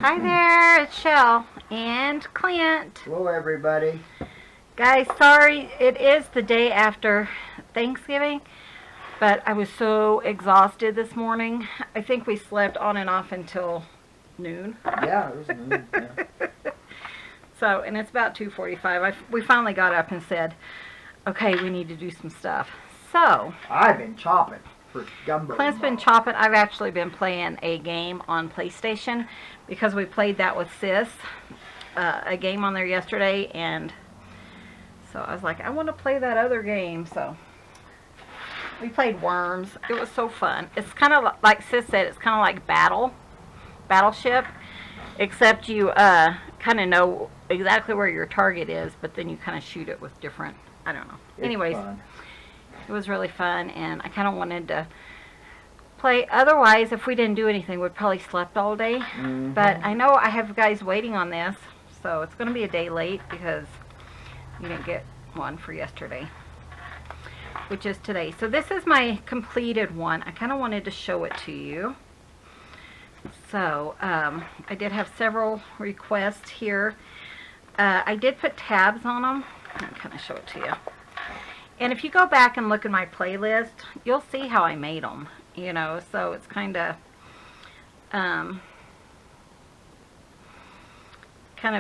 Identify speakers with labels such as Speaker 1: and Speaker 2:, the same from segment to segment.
Speaker 1: Hi there, it's Chelle and Clint.
Speaker 2: Hello, everybody.
Speaker 1: Guys, sorry, it is the day after Thanksgiving, but I was so exhausted this morning. I think we slept on and off until noon.
Speaker 2: Yeah, it was noon. Yeah.
Speaker 1: So, and it's about 2:45. We finally got up and said, okay, we need to do some stuff. So,
Speaker 2: I've been chopping for gumbo.
Speaker 1: Clint's been chopping. I've actually been playing a game on PlayStation because we played that with Sis, a game on there yesterday, and so I was like, I want to play that other game. So we played Worms. It was so fun. It's kind of like Sis said, it's kind of like Battleship, except you kind of know exactly where your target is, but then you kind of shoot it with different, I don't know. Anyways,
Speaker 2: fun.
Speaker 1: It was really fun, and I kind of wanted to play. Otherwise, if we didn't do anything, we'd probably slept all day. But I know I have guys waiting on this, so it's going to be a day late because you didn't get one for yesterday, which is today. So this is my completed one. I kind of wanted to show it to you. So I did have several requests here. I did put tabs on them. I'll kind of show it to you. And if you go back and look at my playlist, you'll see how I made them, you know, so it's kind of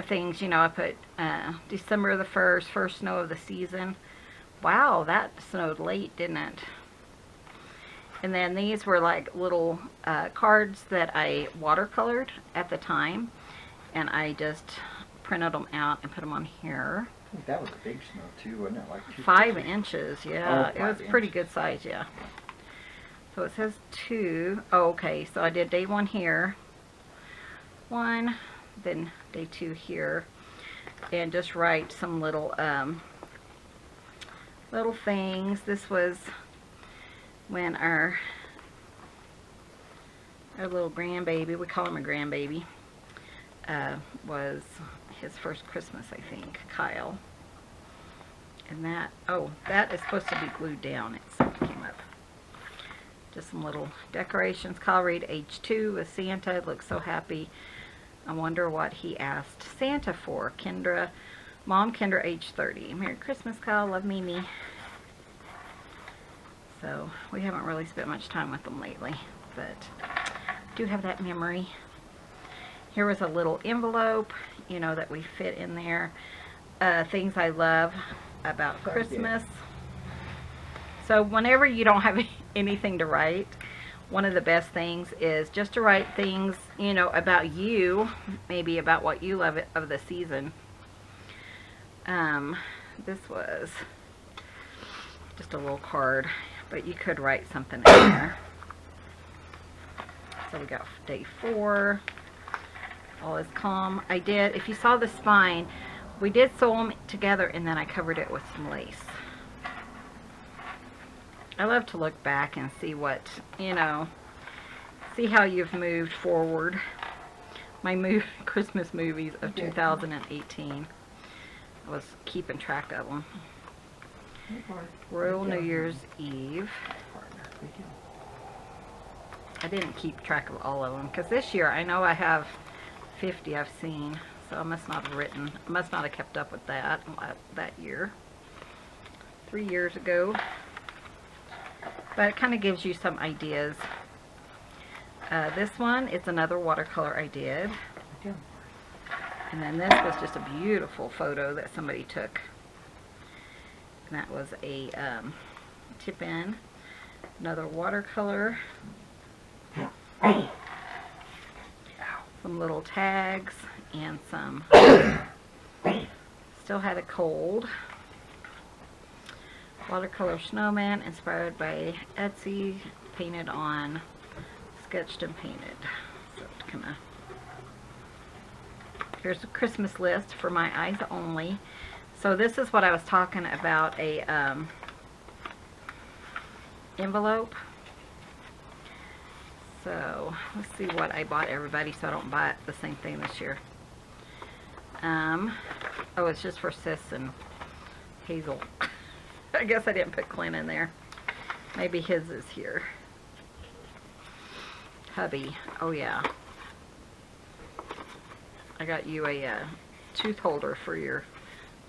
Speaker 1: things, you know. I put December the 1st, first snow of the season. Wow, that snowed late, didn't it? And then these were like little cards that I watercolored at the time, and I just printed them out and put them on here.
Speaker 2: I think that was a big snow too, wasn't it? Like
Speaker 1: 5 inches, yeah.
Speaker 2: Oh,
Speaker 1: it was pretty good size, yeah. So it says 2. Oh, okay, so I did day 1 here. 1, then day 2 here. And just write some little little things. This was when our little grandbaby, we call him a grandbaby, was his first Christmas, I think, Kyle. And that, oh, that is supposed to be glued down. It came up. Just some little decorations. Kyle read age 2 with Santa. Looks so happy. I wonder what he asked Santa for. Kendra, Mom Kendra, age 30. Merry Christmas, Kyle. Love Mimi. So we haven't really spent much time with them lately, but do have that memory. Here was a little envelope, you know, that we fit in there. Things I love about Christmas. So whenever you don't have anything to write, one of the best things is just to write things, you know, about you, maybe about what you love of the season. This was just a little card, but you could write something in there. So we got day 4. All is calm. I did, if you saw the spine, we did sew them together and then I covered it with some lace. I love to look back and see what, you know, see how you've moved forward. My Christmas movies of 2018. I was keeping track of them. Royal New Year's Eve. I didn't keep track of all of them because this year I know I have 50 I've seen, so I must not have kept up with that year. 3 years ago. But it kind of gives you some ideas. This one is another watercolor I did. And then this was just a beautiful photo that somebody took. And that was a tip-in. Another watercolor. Some little tags and some still had a cold. Watercolor snowman inspired by Etsy, painted on, sketched and painted. So kinda, here's a Christmas list for my eyes only. So this is what I was talking about, a envelope. So let's see what I bought everybody so I don't buy the same thing this year. Oh, it's just for Sis and Hazel. I guess I didn't put Clint in there. Maybe his is here. Hubby. Oh yeah. I got you a tooth holder for your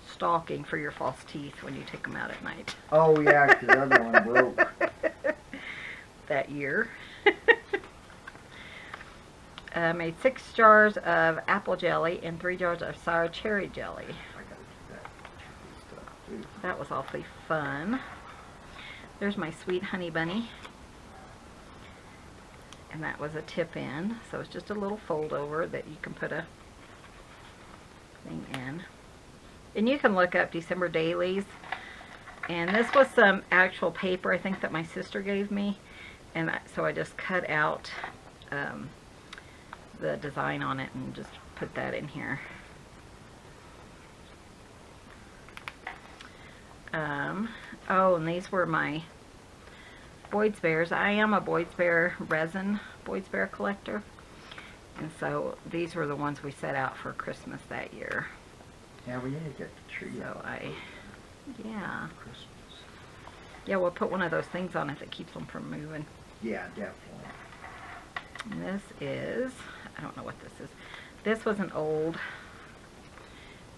Speaker 1: stocking for your false teeth when you take them out at night.
Speaker 2: Oh yeah, 'cause the other one broke.
Speaker 1: That year. Made 6 jars of apple jelly and 3 jars of sour cherry jelly.
Speaker 2: I gotta do that cherry stuff too.
Speaker 1: That was awfully fun. There's my sweet honey bunny. And that was a tip in, so it's just a little fold over that you can put a thing in. And you can look up December dailies. And this was some actual paper I think that my sister gave me. And so I just cut out the design on it and just put that in here. Oh, and these were my Boyd's Bears. I am a Boyd's Bear resin Boyd's Bear collector. And so these were the ones we set out for Christmas that year.
Speaker 2: Yeah, we need to get the tree
Speaker 1: So
Speaker 2: out.
Speaker 1: yeah.
Speaker 2: Christmas.
Speaker 1: Yeah, we'll put one of those things on it that keeps them from moving.
Speaker 2: Yeah, definitely.
Speaker 1: And this is, I don't know what this is. This was an old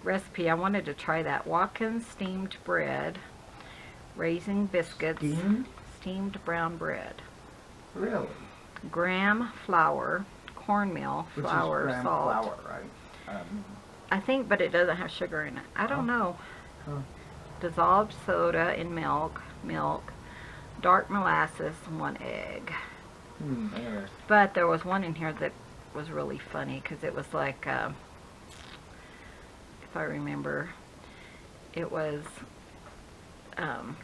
Speaker 1: recipe. I wanted to try that. Watkins steamed bread, raisin biscuits, steamed brown bread,
Speaker 2: Really?
Speaker 1: graham flour, cornmeal,
Speaker 2: Which
Speaker 1: flour,
Speaker 2: is graham
Speaker 1: salt.
Speaker 2: flour, right?
Speaker 1: I think, but it doesn't have sugar in it. I don't know.
Speaker 2: Huh.
Speaker 1: Dissolved soda in milk, dark molasses, 1 egg.
Speaker 2: Interesting.
Speaker 1: But there was one in here that was really funny because it was like, if I remember, it was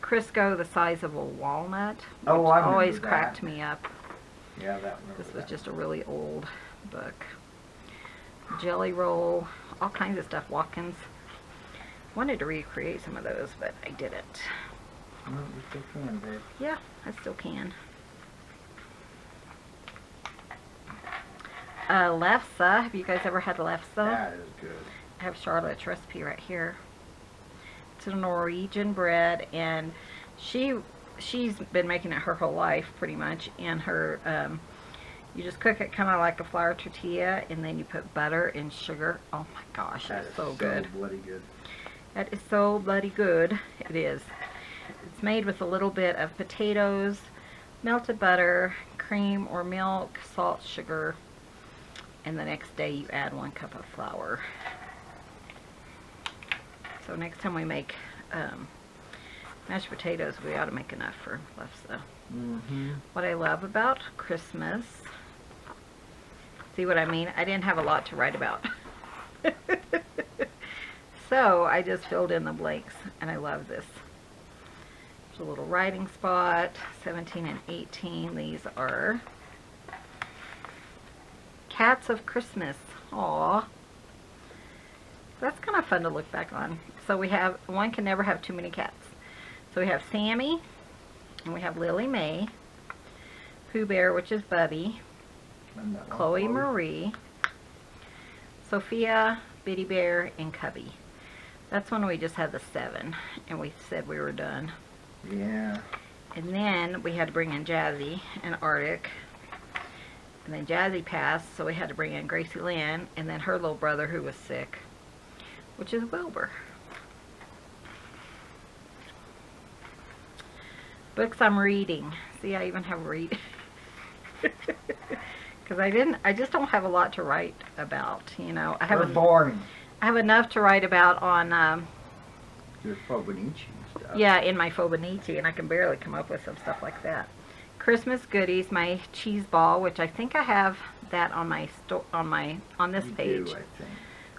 Speaker 1: Crisco the size of a walnut, which
Speaker 2: Oh, I remember
Speaker 1: always
Speaker 2: that.
Speaker 1: cracked me up.
Speaker 2: Yeah, that one.
Speaker 1: This was just a really old book. Jelly roll, all kinds of stuff. Watkins. Wanted to recreate some of those, but I didn't.
Speaker 2: No, you still can, babe.
Speaker 1: Yeah, I still can. Lefse. Have you guys ever had lefse?
Speaker 2: That is good.
Speaker 1: I have Charlotte's recipe right here. It's a Norwegian bread, and she's been making it her whole life, pretty much. And her, you just cook it kind of like a flour tortilla, and then you put butter and sugar. Oh my gosh,
Speaker 2: That
Speaker 1: it's
Speaker 2: is
Speaker 1: so good.
Speaker 2: bloody good.
Speaker 1: That is so bloody good. It is. It's made with a little bit of potatoes, melted butter, cream or milk, salt, sugar, and the next day you add 1 cup of flour. So next time we make mashed potatoes, we ought to make enough for lefse. What I love about Christmas, see what I mean? I didn't have a lot to write about. So I just filled in the blanks, and I love this. There's a little writing spot, 17 and 18. These are Cats of Christmas. Aww. That's kind of fun to look back on. So we have, one can never have too many cats. So we have Sammy, and we have Lily Mae, Pooh Bear, which is Bubby, Chloe Marie, Sophia, Bitty Bear, and Cubby. That's when we just had the 7, and we said we were done.
Speaker 2: Yeah.
Speaker 1: And then we had to bring in Jazzy and Arctic. And then Jazzy passed, so we had to bring in Gracie Lynn, and then her little brother who was sick, which is Wilbur. Books I'm reading. See, I even have read. Because I just don't have a lot to write about, you know.
Speaker 2: We're boring.
Speaker 1: I have enough to write about on,
Speaker 2: Your Fobonichi stuff.
Speaker 1: yeah, in my Fobonichi, and I can barely come up with some stuff like that. Christmas goodies, my cheese ball, which I think I have that on my on this
Speaker 2: You
Speaker 1: page.
Speaker 2: do, I think.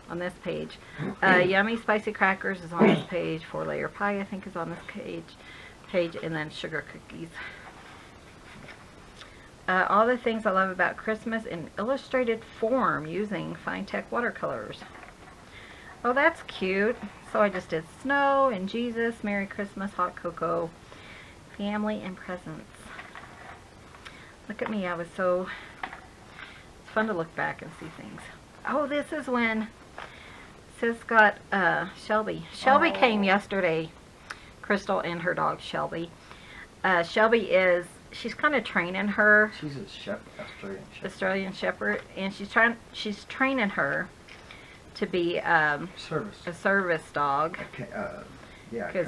Speaker 1: On this page. Yummy spicy crackers is on this page. 4-layer pie, I think, is on this page, and then sugar cookies. All the things I love about Christmas in illustrated form using Fine Tech watercolors. Oh, that's cute. So I just did snow and Jesus, Merry Christmas, hot cocoa, family, and presents. Look at me, it's fun to look back and see things. Oh, this is when Sis got Shelby. Shelby came yesterday, Crystal and her dog Shelby. Shelby she's kind of training her.
Speaker 2: She's a Australian shepherd.
Speaker 1: Australian Shepherd, and she's training her to be
Speaker 2: Service.
Speaker 1: a service dog.
Speaker 2: Okay, yeah,
Speaker 1: Because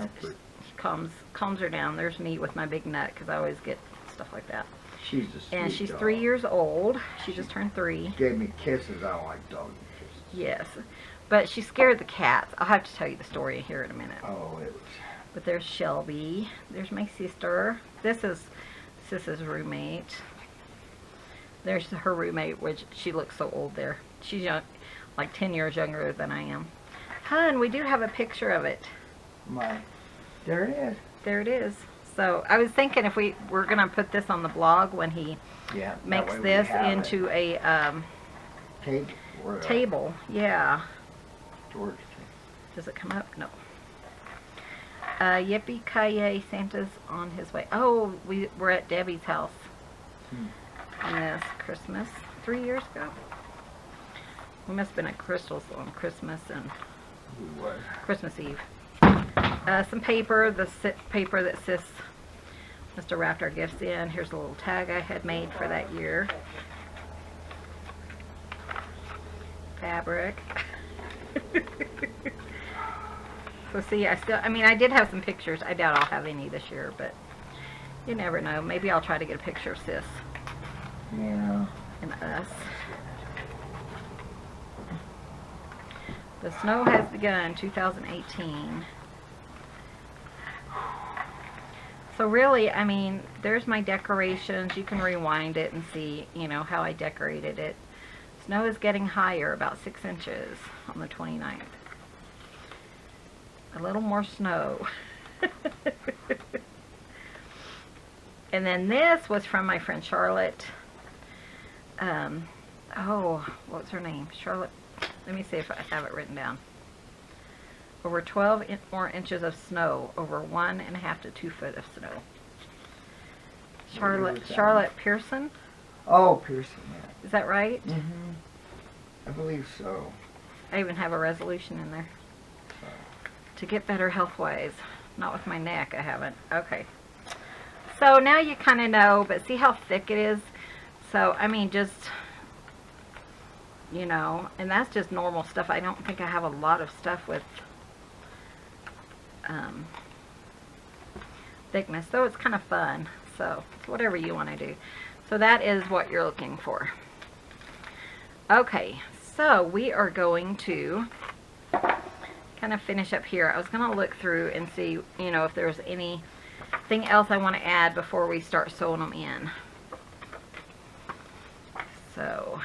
Speaker 2: comfort.
Speaker 1: calms her down. There's me with my big nut because I always get stuff like that.
Speaker 2: She's a sweet
Speaker 1: And she's
Speaker 2: dog.
Speaker 1: 3 years old. She just turned 3.
Speaker 2: Gave me kisses. I like dog kisses.
Speaker 1: Yes. But she scared the cats. I'll have to tell you the story here in a minute.
Speaker 2: Oh, it was.
Speaker 1: But there's Shelby. There's my sister. This is Sis's roommate. There's her roommate, which she looks so old there. She's young, like 10 years younger than I am. Hun, we do have a picture of it.
Speaker 2: There it is.
Speaker 1: There it is. So I was thinking if we're going to put this on the blog when he
Speaker 2: Yeah. that
Speaker 1: makes
Speaker 2: way we
Speaker 1: this
Speaker 2: have
Speaker 1: into a
Speaker 2: table. Or a
Speaker 1: table. Yeah.
Speaker 2: storage
Speaker 1: Does it come up? No. Yippee ki Santa's on his way. Oh, we're at Debbie's house on this Christmas 3 years ago. We must have been at Crystal's on Christmas and
Speaker 2: We was.
Speaker 1: Christmas Eve. Some paper, paper that Sis must have wrapped our gifts in. Here's a little tag I had made for that year. Fabric. So see, I did have some pictures. I doubt I'll have any this year, but you never know. Maybe I'll try to get a picture of Sis
Speaker 2: Yeah.
Speaker 1: and us. The snow has begun, 2018. So really, I mean, there's my decorations. You can rewind it and see, you know, how I decorated it. Snow is getting higher, about 6 inches on the 29th. A little more snow. And then this was from my friend Charlotte. Oh, what's her name? Charlotte. Let me see if I have it written down. Over 12 more inches of snow, over 1.5 to 2 foot of snow. Charlotte Pearson?
Speaker 2: Oh, Pearson, yeah.
Speaker 1: Is that right?
Speaker 2: Mm-hmm. I believe so.
Speaker 1: I even have a resolution in there. To get better health-wise. Not with my neck, I haven't. Okay. So now you kind of know, but see how thick it is? So, I mean, just, you know, and that's just normal stuff. I don't think I have a lot of stuff with thickness, though it's kind of fun. So, it's whatever you want to do. So that is what you're looking for. Okay, so we are going to kind of finish up here. I was going to look through and see, you know, if there's anything else I want to add before we start sewing them in. So,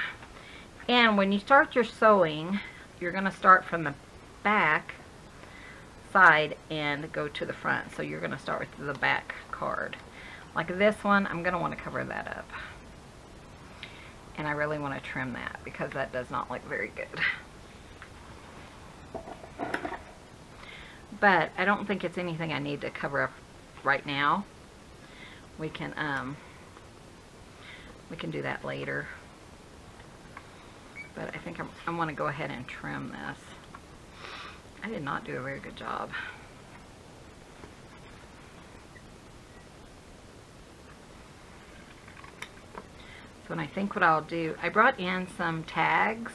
Speaker 1: and when you start your sewing, you're going to start from the back side and go to the front. So you're going to start with the back card. Like this one, I'm going to want to cover that up. And I really want to trim that because that does not look very good. But I don't think it's anything I need to cover up right now. We can do that later. But I think I want to go ahead and trim this. I did not do a very good job. So and I think what I'll do, I brought in some tags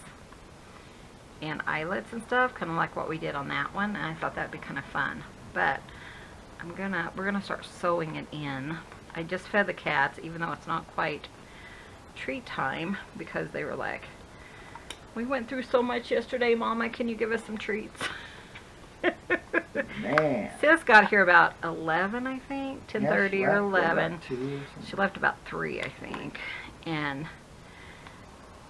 Speaker 1: and eyelets and stuff, kind of like what we did on that one, and I thought that'd be kind of fun. But we're gonna start sewing it in. I just fed the cats, even though it's not quite treat time, because they were like, we went through so much yesterday, Mama, can you give us some treats?
Speaker 2: Man.
Speaker 1: Sis got here about 11, I think, 10:30 or 11. She left about 3, I think, and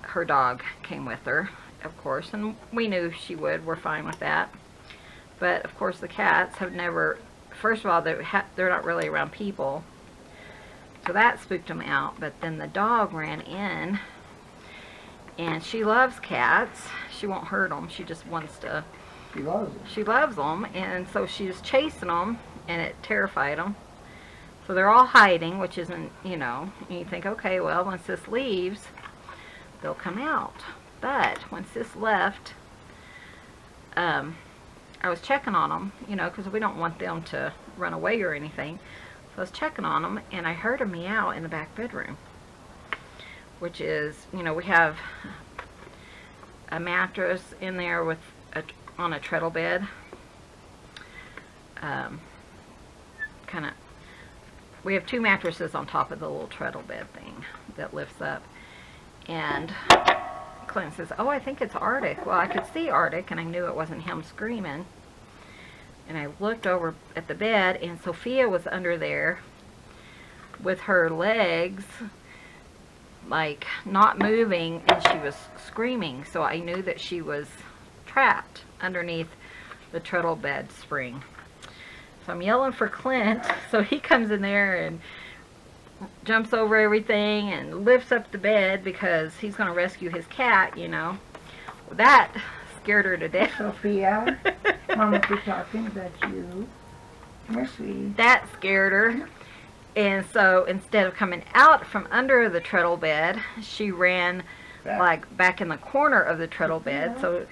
Speaker 1: her dog came with her, of course, and we knew she would. We're fine with that. But of course the cats have never, first of all, they're not really around people, so that spooked them out. But then the dog ran in, and she loves cats. She won't hurt them. She just wants to.
Speaker 2: She loves them.
Speaker 1: She loves them, and so she's chasing them, and it terrified them. So they're all hiding, which isn't, you know, and you think, okay, well, when Sis leaves, they'll come out. But when Sis left, I was checking on them, you know, because we don't want them to run away or anything. So I was checking on them, and I heard a meow in the back bedroom, which is, you know, we have a mattress in there with on a treadle bed. Kind of, we have 2 mattresses on top of the little treadle bed thing that lifts up. And Clint says, "Oh, I think it's Arctic." Well, I could see Arctic, and I knew it wasn't him screaming. And I looked over at the bed, and Sophia was under there with her legs like not moving, and she was screaming. So I knew that she was trapped underneath the treadle bed spring. So I'm yelling for Clint, so he comes in there and jumps over everything and lifts up the bed because he's going to rescue his cat, you know. That scared her to death.
Speaker 2: Sophia, Mama's talking about you. Come here, sweetie.
Speaker 1: That scared her. And so instead of coming out from under the treadle bed, she ran like back in the corner of the treadle bed. So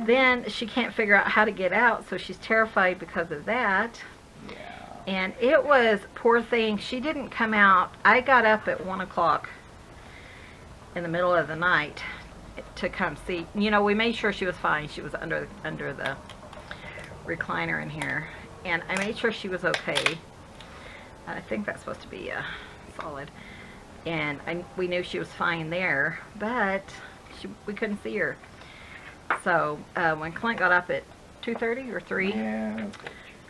Speaker 1: then she can't figure out how to get out, so she's terrified because of that. And it was, poor thing, she didn't come out. I got up at 1 o'clock in the middle of the night to come see. You know, we made sure she was fine. She was under the recliner in here. And I made sure she was okay. I think that's supposed to be solid. And we knew she was fine there, but we couldn't see her. So when Clint got up at 2:30 or 3,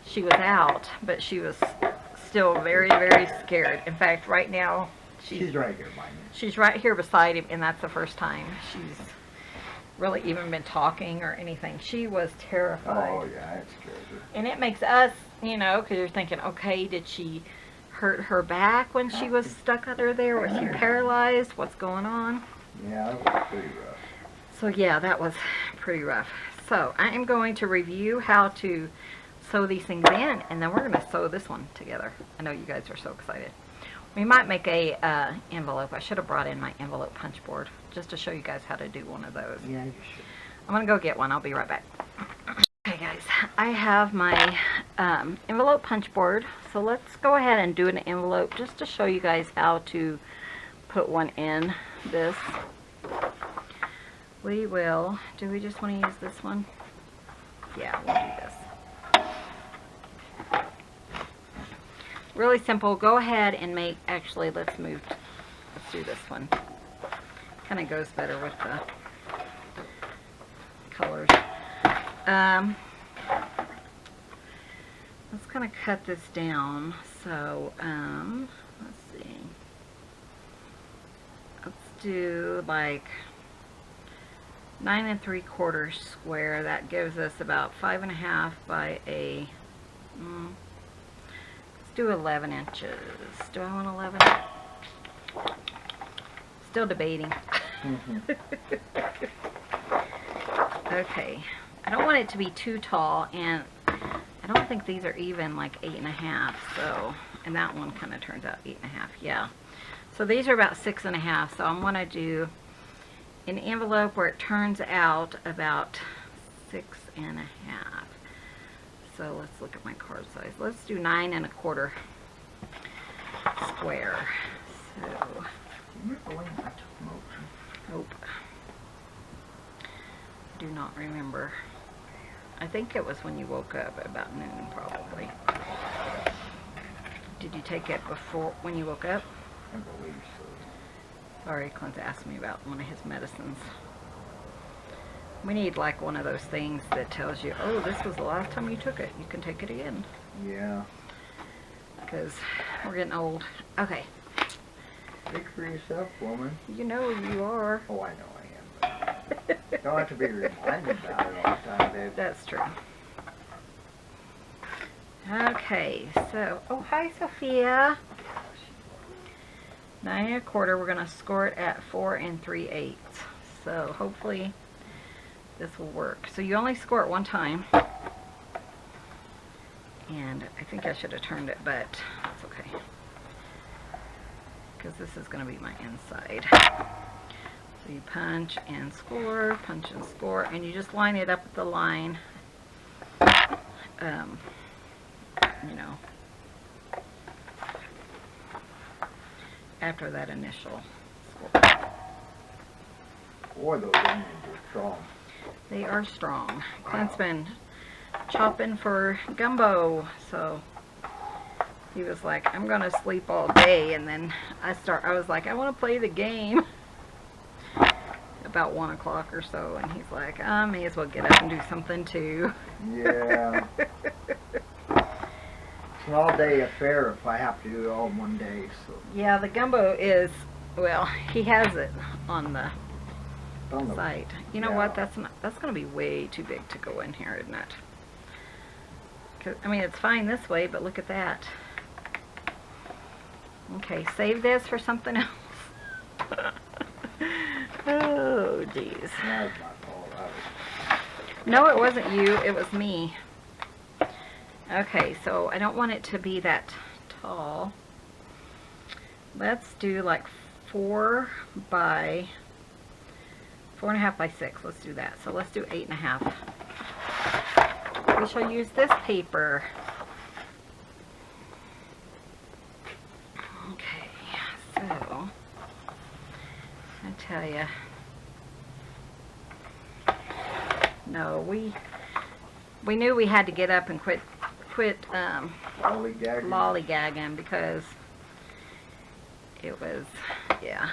Speaker 1: she was out, but she was still very, very scared. In fact, right now,
Speaker 2: she's right here by me.
Speaker 1: She's right here beside him, and that's the first time she's really even been talking or anything. She was terrified.
Speaker 2: Oh, yeah, it scared her.
Speaker 1: And it makes us, you know, because you're thinking, okay, did she hurt her back when she was stuck under there? Was she paralyzed? What's going on?
Speaker 2: Yeah, that was pretty rough.
Speaker 1: So, yeah, that was pretty rough. So, I am going to review how to sew these things in, and then we're going to sew this one together. I know you guys are so excited. We might make a envelope. I should have brought in my envelope punch board just to show you guys how to do one of those.
Speaker 2: Yeah, you should.
Speaker 1: I'm going to go get one. I'll be right back. Okay, guys. I have my envelope punch board. So let's go ahead and do an envelope just to show you guys how to put one in this. We will. Do we just want to use this one? Yeah, we'll do this. Really simple. Go ahead and make, actually, let's do this one. Kind of goes better with the colors. Let's kind of cut this down. So, let's see. Let's do like 9 3/4 square. That gives us about 5.5 by a, let's do 11 inches. Do I want 11? Still debating. Okay. I don't want it to be too tall, and I don't think these are even like 8.5. So, and that one kind of turns out 8.5. Yeah. So these are about 6.5. So I'm going to do an envelope where it turns out about 6.5. So let's look at my card size. Let's do 9 1/4 square. So, nope. Do not remember. I think it was when you woke up at about noon, probably. Did you take it before when you woke up?
Speaker 2: I believe so.
Speaker 1: Sorry, Clint asked me about one of his medicines. We need like one of those things that tells you, oh, this was the last time you took it. You can take it again.
Speaker 2: Yeah.
Speaker 1: Because we're getting old. Okay.
Speaker 2: Speak for yourself, woman.
Speaker 1: You know you are.
Speaker 2: Oh, I know I am. But don't have to be reminded about it all the time, babe.
Speaker 1: That's true. Okay, so, oh, hi, Sophia. 9 1/4, we're going to score it at 4 3/8. So hopefully this will work. So you only score it one time. And I think I should have turned it, but that's okay. Because this is going to be my inside. So you punch and score, and you just line it up with the line. You know, after that initial score.
Speaker 3: Boy, those onions are strong.
Speaker 1: They are strong. Clint's been chopping for gumbo, so he was like, I'm gonna sleep all day, and then I was like, I want to play the game about 1 o'clock or so, and he's like, I may as well get up and do something too.
Speaker 3: Yeah. It's an all-day affair if I have to do it all in one day. So.
Speaker 1: Yeah, the gumbo is, well, he has it on the site. You know what? That's going to be way too big to go in here, isn't it? 'Cause, I mean, it's fine this way, but look at that. Okay, save this for something else. Oh, geez.
Speaker 3: That was my fault.
Speaker 1: No, it wasn't you. It was me. Okay, so I don't want it to be that tall. Let's do like 4.5 by 6. Let's do that. So let's do 8.5. We shall use this paper. Okay, so I tell you, no, we knew we had to get up and quit lollygagging because it was, yeah,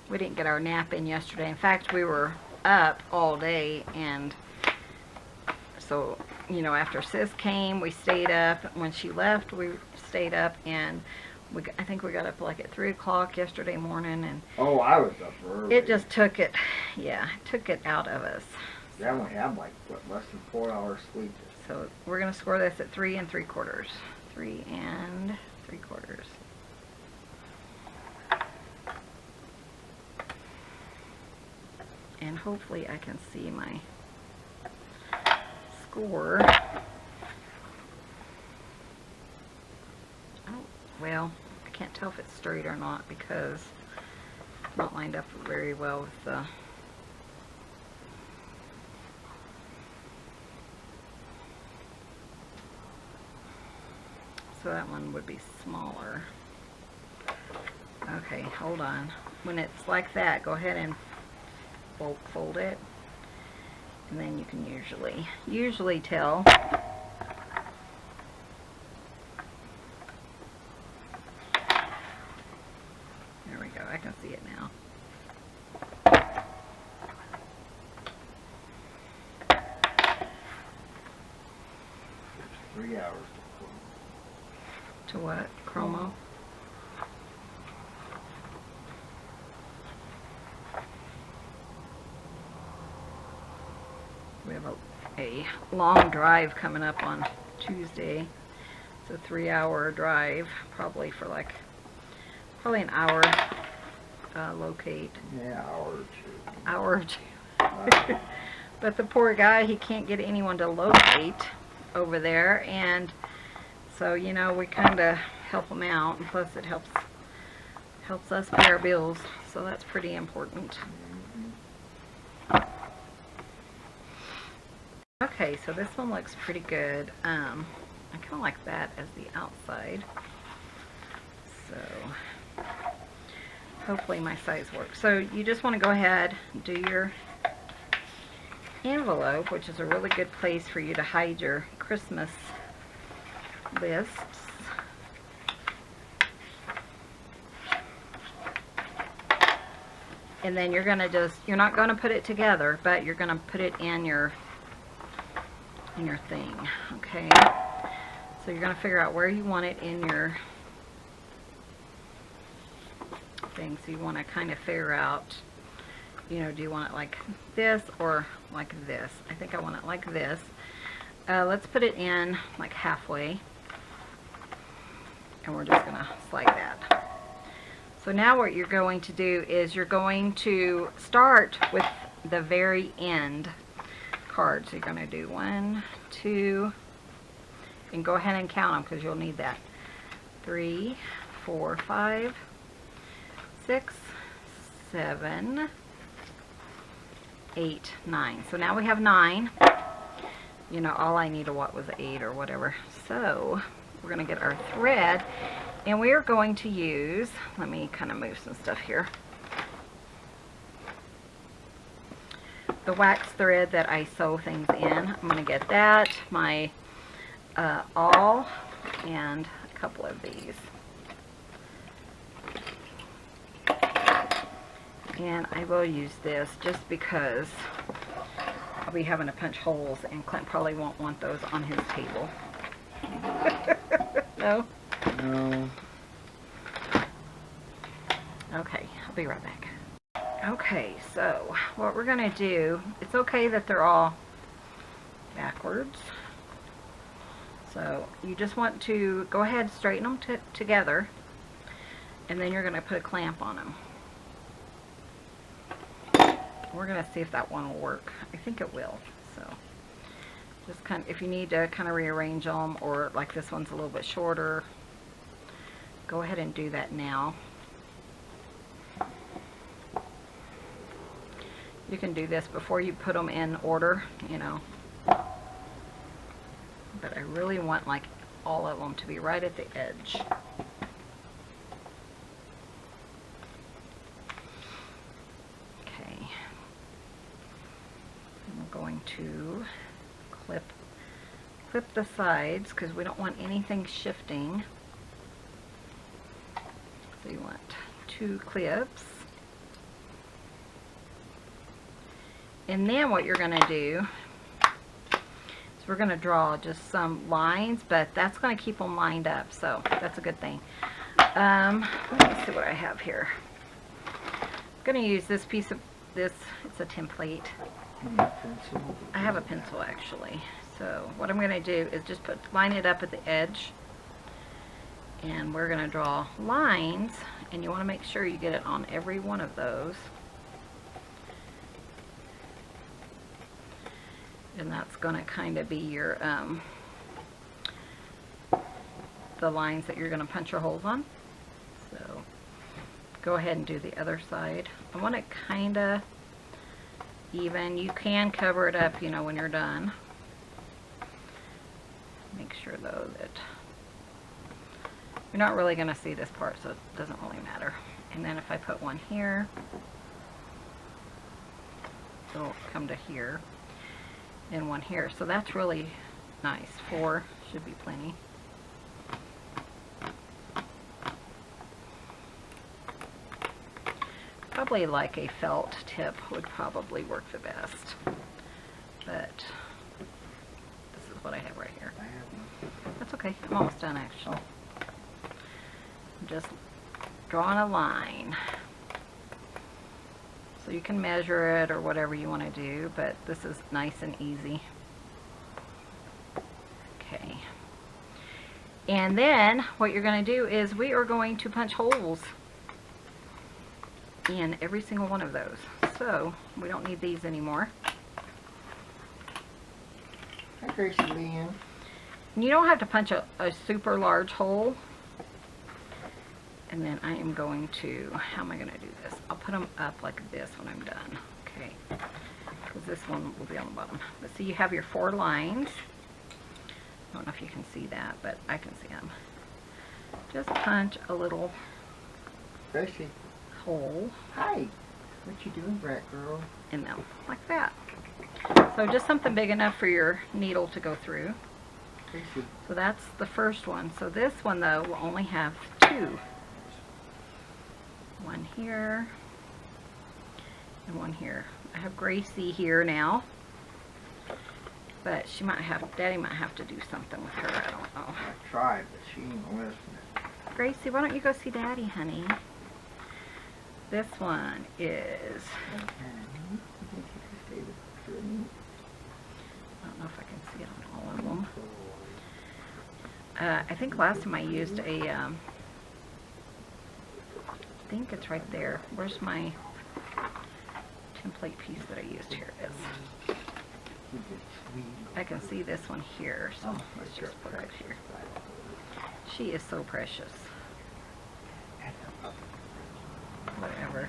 Speaker 1: we didn't get our nap in yesterday. In fact, we were up all day, and so, you know, after Sis came, we stayed up. When she left, we stayed up, and I think we got up like at 3 o'clock yesterday morning, and
Speaker 3: Oh, I was up early.
Speaker 1: it just took it, yeah, it took it out of us.
Speaker 3: I only had like, what, less than 4 hours sleep.
Speaker 1: So we're going to score this at 3 3/4. 3 3/4. And hopefully I can see my score. Oh, well, I can't tell if it's straight or not because it's not lined up very well with the... So that one would be smaller. Okay, hold on. When it's like that, go ahead and fold it, and then you can usually tell. There we go. I can see it now.
Speaker 3: It's 3 hours
Speaker 1: To what? Chromo? We have a long drive coming up on Tuesday. It's a 3-hour drive, probably for like, probably an hour locate.
Speaker 3: Yeah,
Speaker 1: Hour or two. But the poor guy, he can't get anyone to locate over there, and so, you know, we kind of help him out, and plus it helps us pay our bills, so that's pretty important. Okay, so this one looks pretty good. I kind of like that as the outside. So hopefully my size works. So you just want to go ahead and do your envelope, which is a really good place for you to hide your Christmas lists. And then you're going to you're not going to put it together, but you're going to put it in your thing, okay? So you're going to figure out where you want it in your thing. So you want to kind of figure out, you know, do you want it like this or like this? I think I want it like this. Let's put it in like halfway, and we're just going to slide that. So now what you're going to do is you're going to start with the very end card. So you're going to do 1, 2, and go ahead and count them because you'll need that. 3, 4, 5, 6, 7, 8, 9. So now we have 9. You know, all I needed was 8 or whatever. So we're going to get our thread, and we are going to use, let me kind of move some stuff here. the wax thread that I sew things in. I'm going to get that, my awl, and a couple of these. And I will use this just because I'll be having to punch holes, and Clint probably won't want those on his table. No?
Speaker 3: No.
Speaker 1: Okay, I'll be right back. Okay, so what we're going to do, it's okay that they're all backwards. So you just want to go ahead and straighten them together, and then you're going to put a clamp on them. We're going to see if that one will work. I think it will. So just kind of, if you need to kind of rearrange them, or like this one's a little bit shorter, go ahead and do that now. You can do this before you put them in order, you know. But I really want like all of them to be right at the edge. Okay. I'm going to clip the sides because we don't want anything shifting. So you want 2 clips. And then what you're going to do is we're going to draw just some lines, but that's going to keep them lined up, so that's a good thing. Let me see what I have here. I'm going to use this piece of this. It's a template. I have a pencil actually. So what I'm going to do is just line it up at the edge, and we're going to draw lines, and you want to make sure you get it on every one of those. And that's going to kind of be your the lines that you're going to punch your holes on. So go ahead and do the other side. I want it kind of even. You can cover it up, you know, when you're done. Make sure though that you're not really going to see this part, so it doesn't really matter. And then if I put one here, it'll come to here. And one here, so that's really nice. 4 should be plenty. Probably like a felt tip would probably work the best, but this is what I have right here. That's okay, I'm almost done actually. I'm just drawing a line. So you can measure it or whatever you want to do, but this is nice and easy. Okay. And then what you're going to do is we are going to punch holes in every single one of those. So we don't need these anymore.
Speaker 3: Hi, Gracie Lynn.
Speaker 1: And you don't have to punch a super large hole. And then I am going to, how am I going to do this? I'll put them up like this when I'm done. Okay. Because this one will be on the bottom. But see, you have your 4 lines. I don't know if you can see that, but I can see them. Just punch a little
Speaker 3: Gracie.
Speaker 1: hole.
Speaker 3: Hi. What you doing, brat girl?
Speaker 1: In them, like that. So just something big enough for your needle to go through.
Speaker 3: Gracie.
Speaker 1: So that's the first one. So this one, though, will only have 2. One here and one here. I have Gracie here now, but she might have, Daddy might have to do something with her. I don't know.
Speaker 3: I tried, but she ain't listening.
Speaker 1: Gracie, why don't you go see Daddy, honey? This one is, I don't know if I can see it on all of them. I think last time I used a, I think it's right there. Where's my template piece that I used? Here it is. I can see this one here, so let's just put it here. She is so precious. Whatever.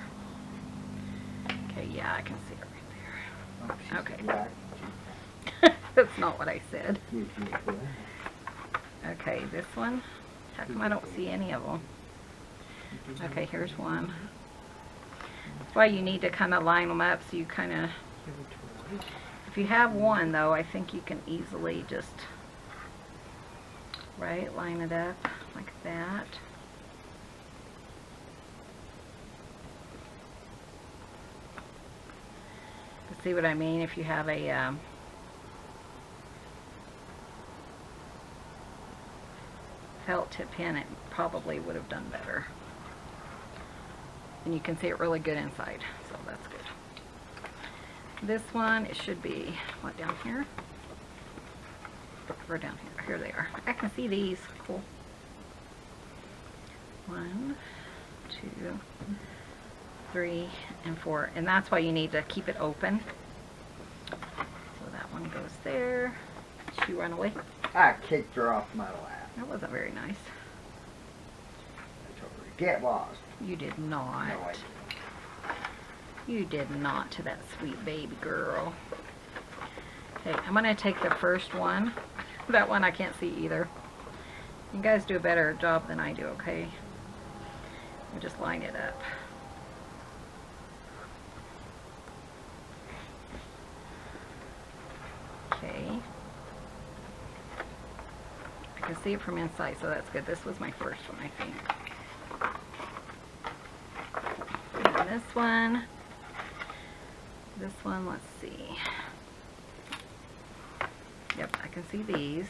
Speaker 1: Okay, yeah, I can see it right there. Okay. That's not what I said. Okay, this one. How come I don't see any of them? Okay, here's one. That's why you need to kind of line them up so you kind of If you have one though, I think you can easily just, right, line it up like that. See what I mean? If you have a felt tip pin, it probably would have done better. And you can see it really good inside, so that's good. This one, it should be, what, down here? Or down here? Here they are. I can see these. Cool. 1, 2, 3, and 4. And that's why you need to keep it open. So that one goes there. Did she run away?
Speaker 3: I kicked her off my lap.
Speaker 1: That wasn't very nice.
Speaker 3: I told her to get lost.
Speaker 1: You did not.
Speaker 3: No, I didn't.
Speaker 1: You did not to that sweet baby girl. Okay, I'm going to take the first one. That one I can't see either. You guys do a better job than I do, okay? We just line it up. Okay. I can see it from inside, so that's good. This was my first one, I think. And this one, let's see. Yep, I can see these.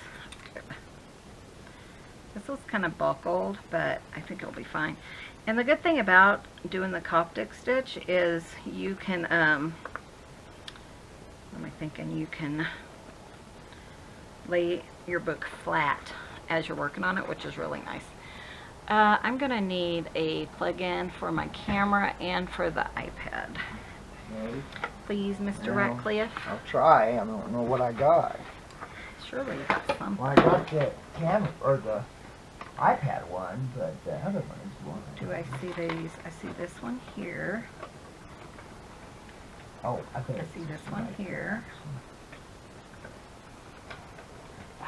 Speaker 1: This was kind of buckled, but I think it'll be fine. And the good thing about doing the Coptic stitch is you can, what am I thinking? You can lay your book flat as you're working on it, which is really nice. I'm going to need a plug-in for my camera and for the iPad.
Speaker 3: Okay.
Speaker 1: Please, Mr.
Speaker 3: Well,
Speaker 1: Ratcliffe.
Speaker 3: I'll try. I don't know what I got.
Speaker 1: Surely you got some.
Speaker 3: Well, I got the camera or the iPad one, but the other one is one.
Speaker 1: Do I see these? I see this one here.
Speaker 3: Oh, I think
Speaker 1: I see this one here.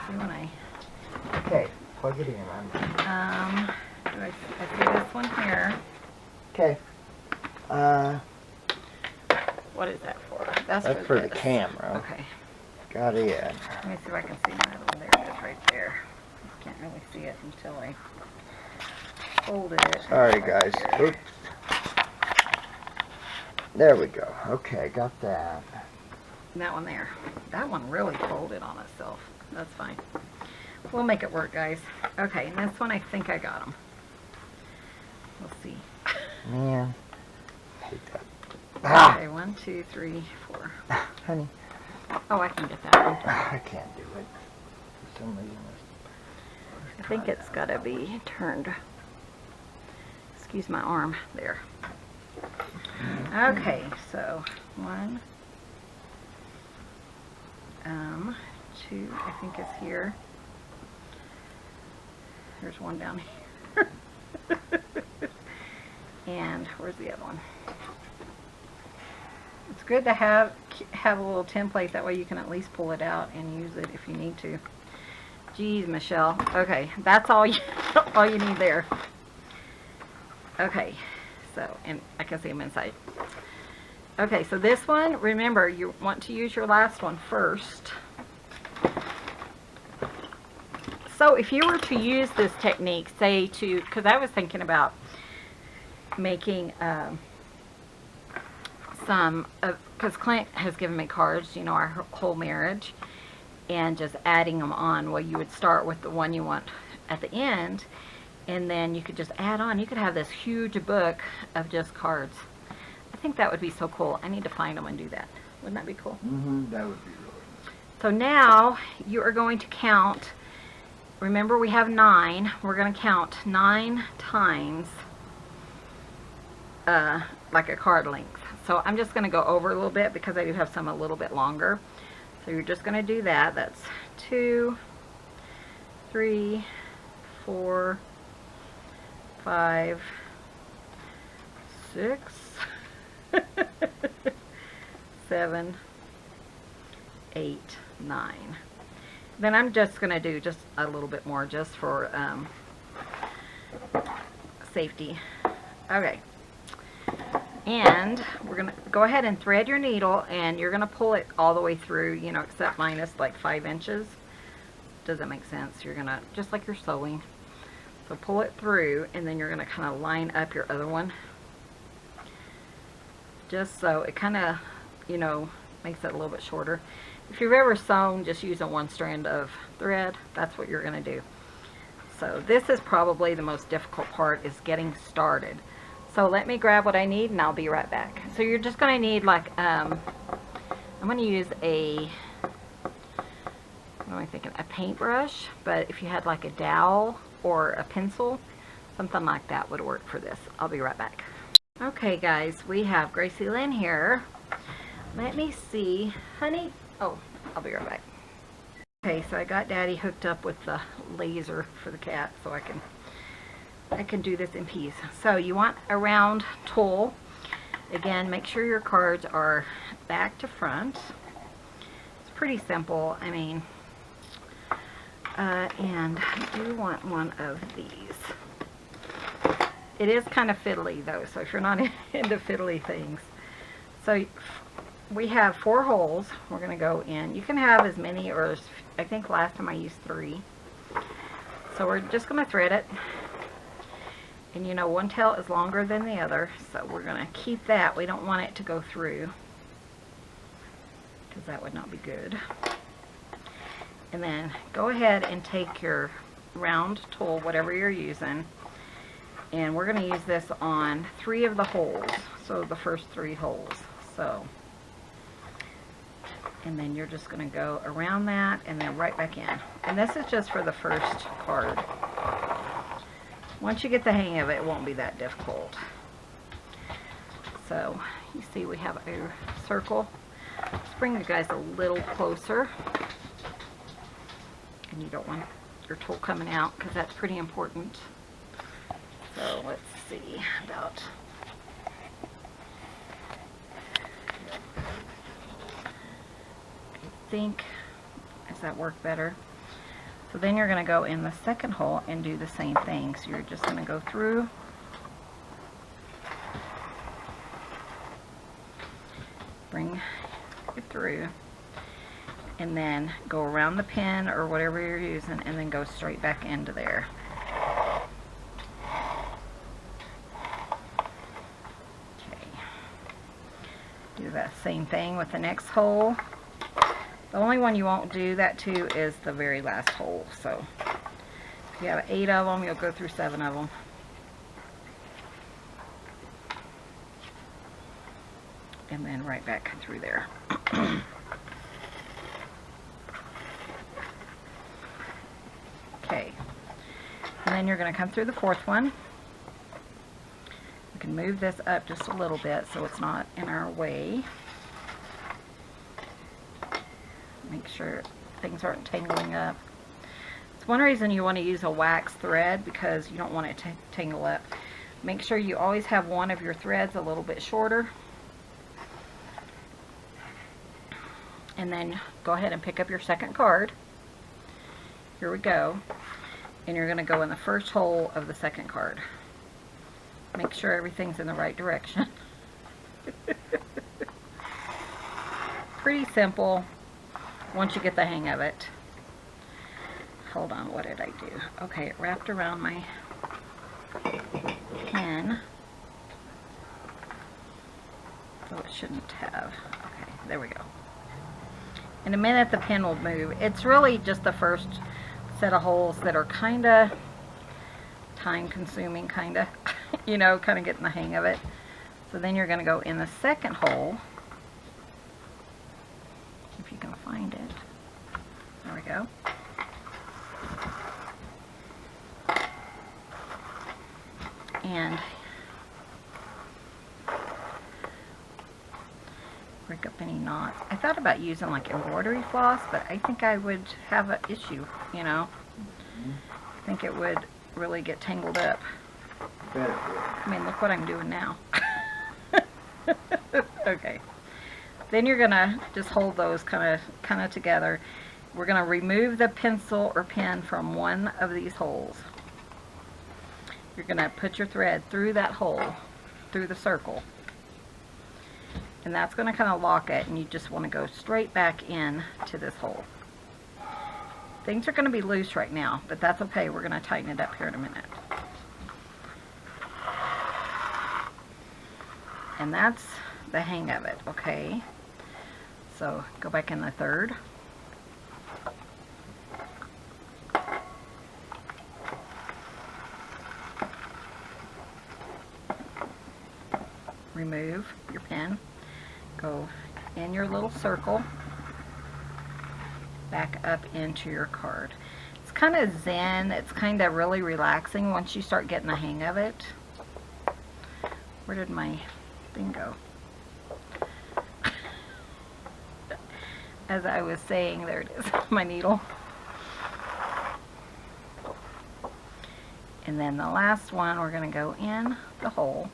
Speaker 1: See when I
Speaker 3: Okay, plug it in.
Speaker 1: I see this one here.
Speaker 3: Okay.
Speaker 1: What is that for? That's
Speaker 3: For the
Speaker 1: this.
Speaker 3: camera.
Speaker 1: Okay.
Speaker 3: Got it.
Speaker 1: Let me see if I can see my little. There it is, right there. Can't really see it until I folded it.
Speaker 3: Sorry,
Speaker 1: Right
Speaker 3: guys.
Speaker 1: there.
Speaker 3: Oops. There we go. Okay, got that.
Speaker 1: And that one there. That one really folded on itself. That's fine. We'll make it work, guys. Okay, and this one I think I got them. We'll see.
Speaker 3: Man. Hate that.
Speaker 1: Okay, 1, 2, 3, 4.
Speaker 3: Honey.
Speaker 1: Oh, I can get that one.
Speaker 3: I can't do it. For some reason.
Speaker 1: I think it's got to be turned. Excuse my arm. There. Okay, so 1, 2, I think is here. There's one down here. And where's the other one? It's good to have a little template, that way you can at least pull it out and use it if you need to. Geez, Michelle. Okay, that's all you all you need there. Okay, so, and I can see them inside. Okay, so this one, remember, you want to use your last one first. So if you were to use this technique, say to, because I was thinking about making some, because Clint has given me cards, you know, our whole marriage, and just adding them on. Well, you would start with the one you want at the end, and then you could just add on. You could have this huge book of just cards. I think that would be so cool. I need to find them and do that. Wouldn't that be cool?
Speaker 3: Mm-hmm. That would be really nice.
Speaker 1: So now you are going to count. Remember, we have 9. We're going to count 9 times like a card length. So I'm just going to go over a little bit because I do have some a little bit longer. So you're just going to do that. That's 2, 3, 4, 5, 6, 7, 8, 9. Then I'm just going to do just a little bit more just for safety. Okay. And we're going to go ahead and thread your needle, and you're going to pull it all the way through, you know, except minus like 5 inches. Does that make sense? You're going to, just like you're sewing. So pull it through, and then you're going to kind of line up your other one. Just so it kind of, you know, makes it a little bit shorter. If you've ever sewn just using one strand of thread, that's what you're going to do. So this is probably the most difficult part, is getting started. So let me grab what I need, and I'll be right back. So you're just going to need like, I'm going to use a, what am I thinking, a paintbrush, but if you had like a dowel or a pencil, something like that would work for this. I'll be right back. Okay guys, we have Gracie Lynn here. Let me see, honey. Oh, I'll be right back. Okay, so I got Daddy hooked up with the laser for the cat, so I can do this in peace. So you want a round tool. Again, make sure your cards are back to front. It's pretty simple. I mean, and you do want one of these. It is kind of fiddly though, so if you're not into fiddly things. So we have 4 holes we're going to go in. You can have as many, or I think last time I used 3. So we're just going to thread it. And you know, one tail is longer than the other, so we're going to keep that. We don't want it to go through, because that would not be good. And then go ahead and take your round tool, whatever you're using, and we're going to use this on 3 of the holes, so the first 3 holes. So, and then you're just going to go around that and then right back in. And this is just for the first card. Once you get the hang of it, it won't be that difficult. So you see we have a circle. Let's bring you guys a little closer. And you don't want your tool coming out, because that's pretty important. So let's see about, I think, does that work better? So then you're going to go in the second hole and do the same thing. So you're just going to go through, bring it through, and then go around the pin or whatever you're using, and then go straight back into there. Okay. Do that same thing with the next hole. The only one you won't do that to is the very last hole. So if you have 8 of them, you'll go through 7 of them. And then right back through there. Okay. And then you're going to come through the 4th one. We can move this up just a little bit so it's not in our way. Make sure things aren't tangling up. It's one reason you want to use a wax thread, because you don't want it to tangle up. Make sure you always have one of your threads a little bit shorter. And then go ahead and pick up your second card. Here we go. And you're going to go in the first hole of the second card. Make sure everything's in the right direction. Pretty simple once you get the hang of it. Hold on, what did I do? Okay, it wrapped around my pin. So it shouldn't have. Okay, there we go. In a minute the pin will move. It's really just the first set of holes that are kind of time consuming, kind of, you know, kind of getting the hang of it. So then you're going to go in the second hole, if you can find it. There we go. And break up any knots. I thought about using like embroidery floss, but I think I would have an issue, you know. I think it would really get tangled up. I mean, look what I'm doing now. Okay. Then you're gonna just hold those kind of together. We're gonna remove the pencil or pen from one of these holes. You're gonna put your thread through that hole, through the circle, And that's going to kind of lock it, and you just want to go straight back in to this hole. Things are going to be loose right now, but that's okay. We're going to tighten it up here in a minute. And that's the hang of it, okay? So go back in the third. Remove your pin. Go in your little circle. Back up into your card. It's kind of zen. It's kind of really relaxing once you start getting the hang of it. Where did my thing go? As I was saying, there it is, my needle. And then the last one, we're going to go in the hole.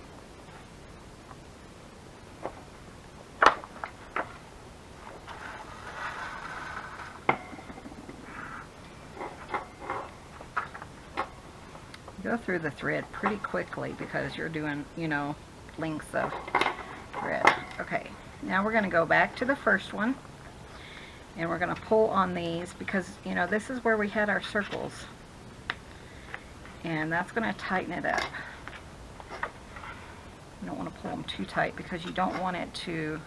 Speaker 1: Go through the thread pretty quickly because you're doing, you know, lengths of thread. Okay, now we're going to go back to the first one, and we're going to pull on these because, you know, this is where we had our circles, and that's going to tighten it up. You don't want to pull them too tight because you don't want it to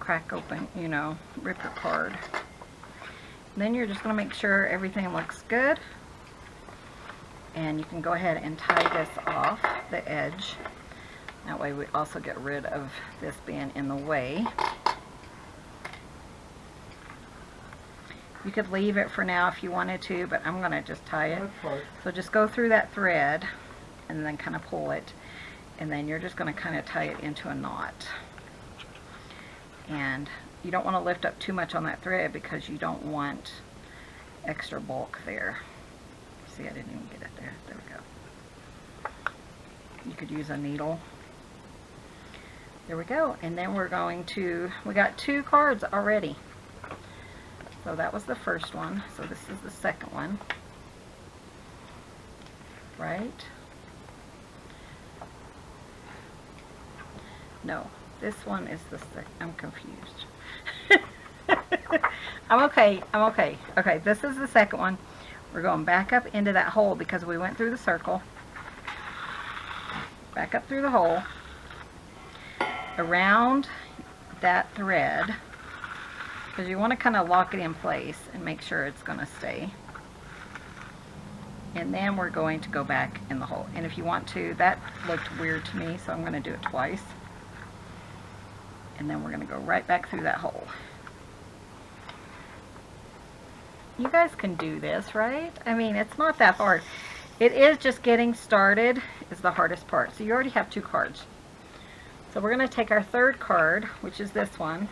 Speaker 1: crack open, you know, rip your card. And then you're just going to make sure everything looks good. And you can go ahead and tie this off the edge. That way we also get rid of this being in the way. You could leave it for now if you wanted to, but I'm going to just tie it. So just go through that thread and then kind of pull it. And then you're just going to kind of tie it into a knot. And you don't want to lift up too much on that thread because you don't want extra bulk there. See, I didn't even get it there. There we go. You could use a needle. There we go. And then we're going to, we got 2 cards already. So that was the first one. So this is the second one. Right? No, this one is the second. I'm confused. I'm okay. Okay, this is the second one. We're going back up into that hole because we went through the circle. Back up through the hole. Around that thread. Because you want to kind of lock it in place and make sure it's going to stay. And then we're going to go back in the hole. And if you want to, that looked weird to me, so I'm going to do it twice. And then we're going to go right back through that hole. You guys can do this, right? I mean, it's not that hard. It is just getting started is the hardest part. So you already have 2 cards. So we're going to take our third card, which is this one,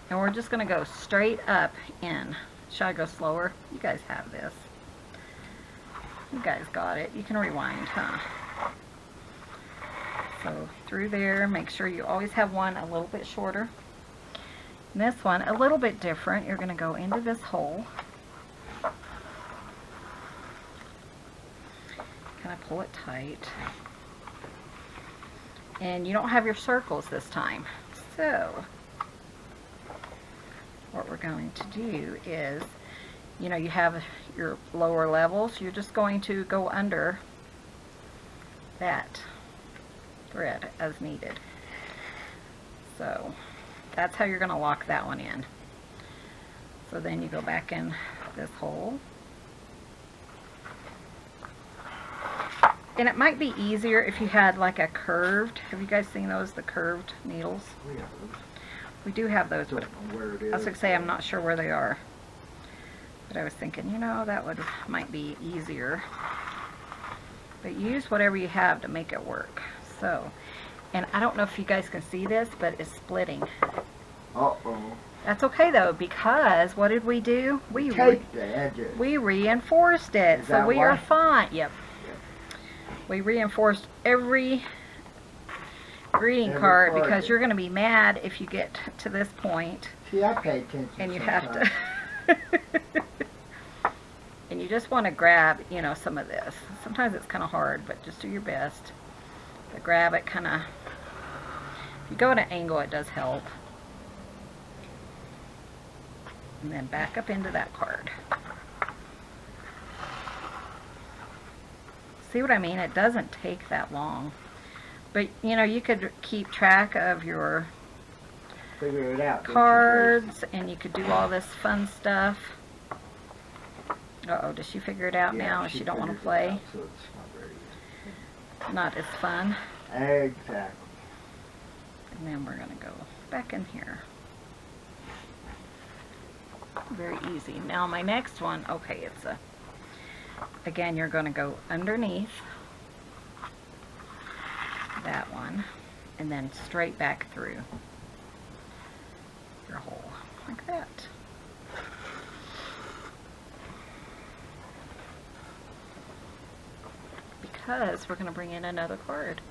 Speaker 1: and we're just going to go straight up in. Should I go slower? You guys have this. You guys got it. You can rewind, huh? So through there, make sure you always have one a little bit shorter. And this one, a little bit different. You're going to go into this hole. Kind of pull it tight. And you don't have your circles this time. So what we're going to do is, you know, you have your lower levels. You're just going to go under that thread as needed. So that's how you're going to lock that one in. So then you go back in this hole. And it might be easier if you had like a curved, have you guys seen those, the curved needles?
Speaker 4: We have those.
Speaker 1: We do have those,
Speaker 4: Don't
Speaker 1: but
Speaker 4: know where it is.
Speaker 1: I was going to say I'm not sure where they are. But I was thinking, you know, that might be easier. But use whatever you have to make it work. So, and I don't know if you guys can see this, but it's splitting.
Speaker 4: Uh-oh.
Speaker 1: That's okay though, because what did we do? We
Speaker 4: Take the edges.
Speaker 1: we reinforced it,
Speaker 4: Is
Speaker 1: so
Speaker 4: that
Speaker 1: we are
Speaker 4: why?
Speaker 1: fine. Yep. We reinforced every greeting
Speaker 4: Every
Speaker 1: card
Speaker 4: card.
Speaker 1: because you're going to be mad if you get to this point
Speaker 4: See, I pay attention
Speaker 1: and you
Speaker 4: sometimes.
Speaker 1: have to. And you just want to grab, you know, some of this. Sometimes it's kind of hard, but just do your best to grab it kind of If you go at an angle, it does help. And then back up into that card. See what I mean? It doesn't take that long. But, you know, you could keep track of your
Speaker 4: Figure it out.
Speaker 1: cards, and you could do all this fun stuff. Uh-oh, does she figure it out now? She don't want to play?
Speaker 4: So it's not very
Speaker 1: Not as fun.
Speaker 4: Exactly.
Speaker 1: And then we're going to go back in here. Very easy. Now my next one, okay, it's a, again, you're going to go underneath that one, and then straight back through your hole, like that. Because we're going to bring in another card.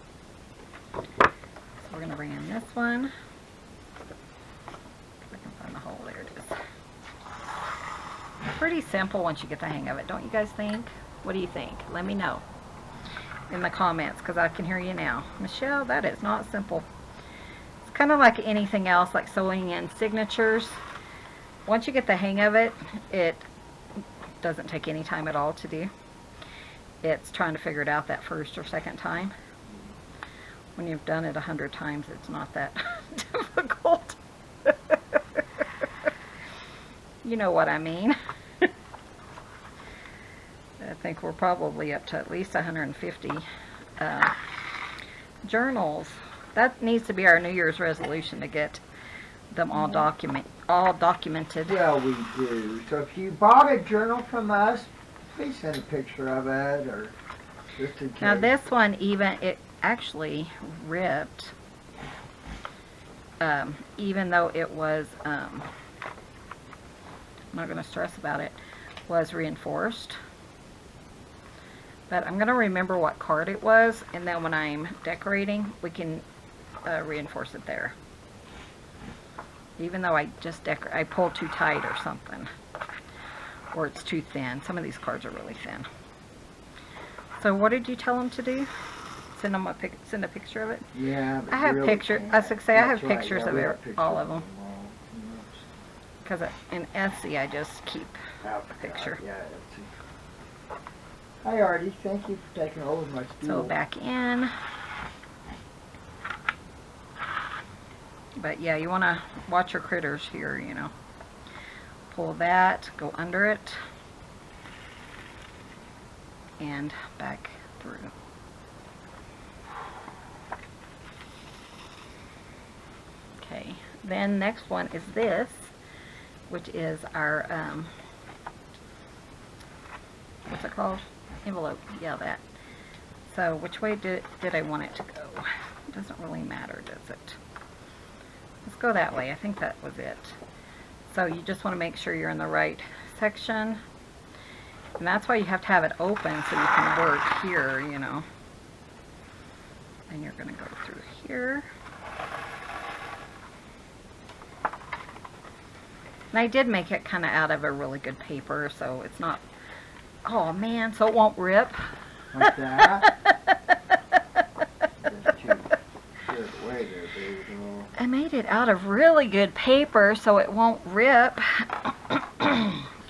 Speaker 1: So we're going to bring in this one. If I can find the hole, there it is. Pretty simple once you get the hang of it, don't you guys think? What do you think? Let me know in the comments, because I can hear you now. Michelle, that is not simple. It's kind of like anything else, like sewing in signatures. Once you get the hang of it, it doesn't take any time at all to do. It's trying to figure it out that first or second time. When you've done it 100 times, it's not that difficult. You know what I mean. I think we're probably up to at least 150 journals. That needs to be our New Year's resolution, to get them all documented.
Speaker 4: Yeah, we do. So if you bought a journal from us, please send a picture of it, or just in case.
Speaker 1: Now this one, even, it actually ripped, even though it was, I'm not going to stress about it, was reinforced. But I'm going to remember what card it was, and then when I'm decorating, we can reinforce it there. Even though I just I pulled too tight or something, or it's too thin. Some of these cards are really thin. So what did you tell them to do? Send them send a picture of it?
Speaker 4: Yeah.
Speaker 1: I have
Speaker 4: really
Speaker 1: pictures.
Speaker 4: can't.
Speaker 1: I was going to say, I have
Speaker 4: That's right,
Speaker 1: pictures
Speaker 4: yeah,
Speaker 1: of
Speaker 4: we have pictures
Speaker 1: all of them.
Speaker 4: all.
Speaker 1: Because in Etsy, I just keep
Speaker 4: Oh,
Speaker 1: a picture.
Speaker 4: Yeah, that's it. Hi, Artie. Thank you for taking over my stool.
Speaker 1: So back in. But yeah, you want to watch your critters here, you know. Pull that, go under it, and back through. Okay, then next one is this, which is our, what's it called? Envelope. Yeah, that. So which way did I want it to go? It doesn't really matter, does it? Let's go that way. I think that was it. So you just want to make sure you're in the right section. And that's why you have to have it open, so you can work here, you know. And you're going to go through here. And I did make it kind of out of a really good paper, so it's not, oh man, so it won't rip.
Speaker 4: Like that. Just too good away there, baby.
Speaker 1: I made it out of really good paper, so it won't rip.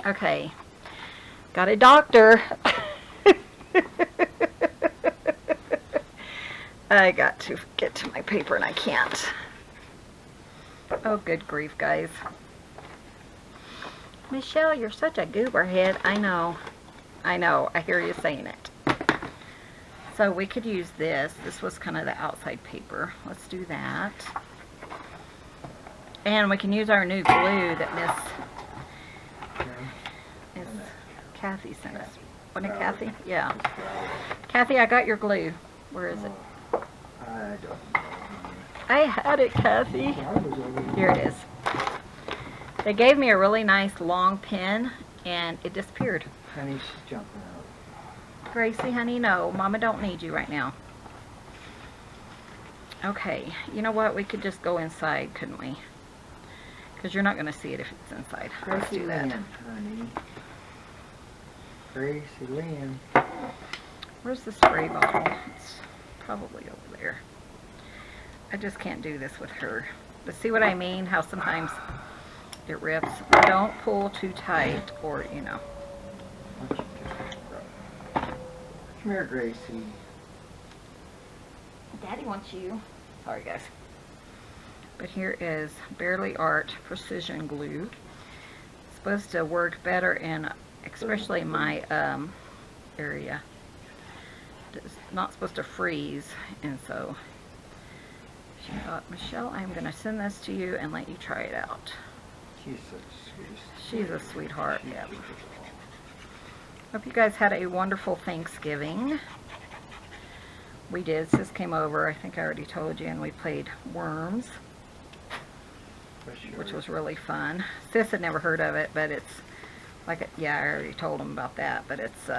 Speaker 1: Okay, got a doctor. I got to get to my paper and I can't. Oh, good grief, guys. Michelle, you're such a goober head. I know. I know. I hear you saying it. So we could use this. This was kind of the outside paper. Let's do that. And we can use our new glue that Miss Kathy sent us. Wasn't it Kathy? Yeah. Kathy, I got your glue. Where is it?
Speaker 4: I don't know.
Speaker 1: I had it, Kathy.
Speaker 4: I was over
Speaker 1: Here it is. They gave me a really nice long pin, and it disappeared.
Speaker 4: Honey's jumping out.
Speaker 1: Gracie, honey, no. Mama don't need you right now. Okay, you know what? We could just go inside, couldn't we? Because you're not going to see it if it's inside. Let's
Speaker 4: Gracie
Speaker 1: do that.
Speaker 4: Lynn, honey. Gracie Lynn.
Speaker 1: Where's the spray bottle? It's probably over there. I just can't do this with her. But see what I mean? How sometimes it rips. Don't pull too tight or, you know.
Speaker 4: Come here, Gracie.
Speaker 1: Daddy wants you. Sorry, guys. But here is Barely Art Precision Glue. It's supposed to work better in, especially my area. It's not supposed to freeze, and so she thought, Michelle, I'm going to send this to you and let you try it out.
Speaker 4: She's such a sweet.
Speaker 1: She's a sweetheart. Yeah. Hope you guys had a wonderful Thanksgiving. We did. Sis came over. I think I already told you, and we played Worms, which was really fun. Sis had never heard of it, but it's like, yeah, I already told him about that, but it's,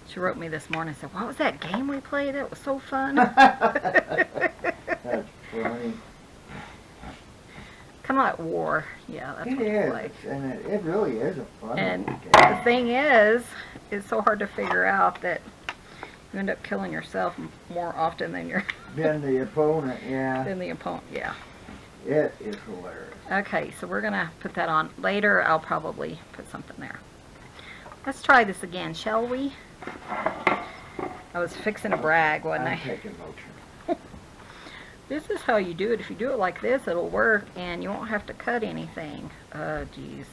Speaker 1: she wrote me this morning and said, what was that game we played? It was so fun.
Speaker 4: That's funny.
Speaker 1: Kind of like War. Yeah, that's what it's like.
Speaker 4: And it really is a fun
Speaker 1: And
Speaker 4: game.
Speaker 1: the thing is, it's so hard to figure out that you end up killing yourself more often than your
Speaker 4: Then the opponent, yeah.
Speaker 1: than the opponent. Yeah.
Speaker 4: It is hilarious.
Speaker 1: Okay, so we're gonna put that on later. I'll probably put something there. Let's try this again, shall we? I was fixing to brag, wasn't
Speaker 4: I'm
Speaker 1: I?
Speaker 4: taking no turn.
Speaker 1: This is how you do it. If you do it like this, it'll work, and you won't have to cut anything. Oh, geez.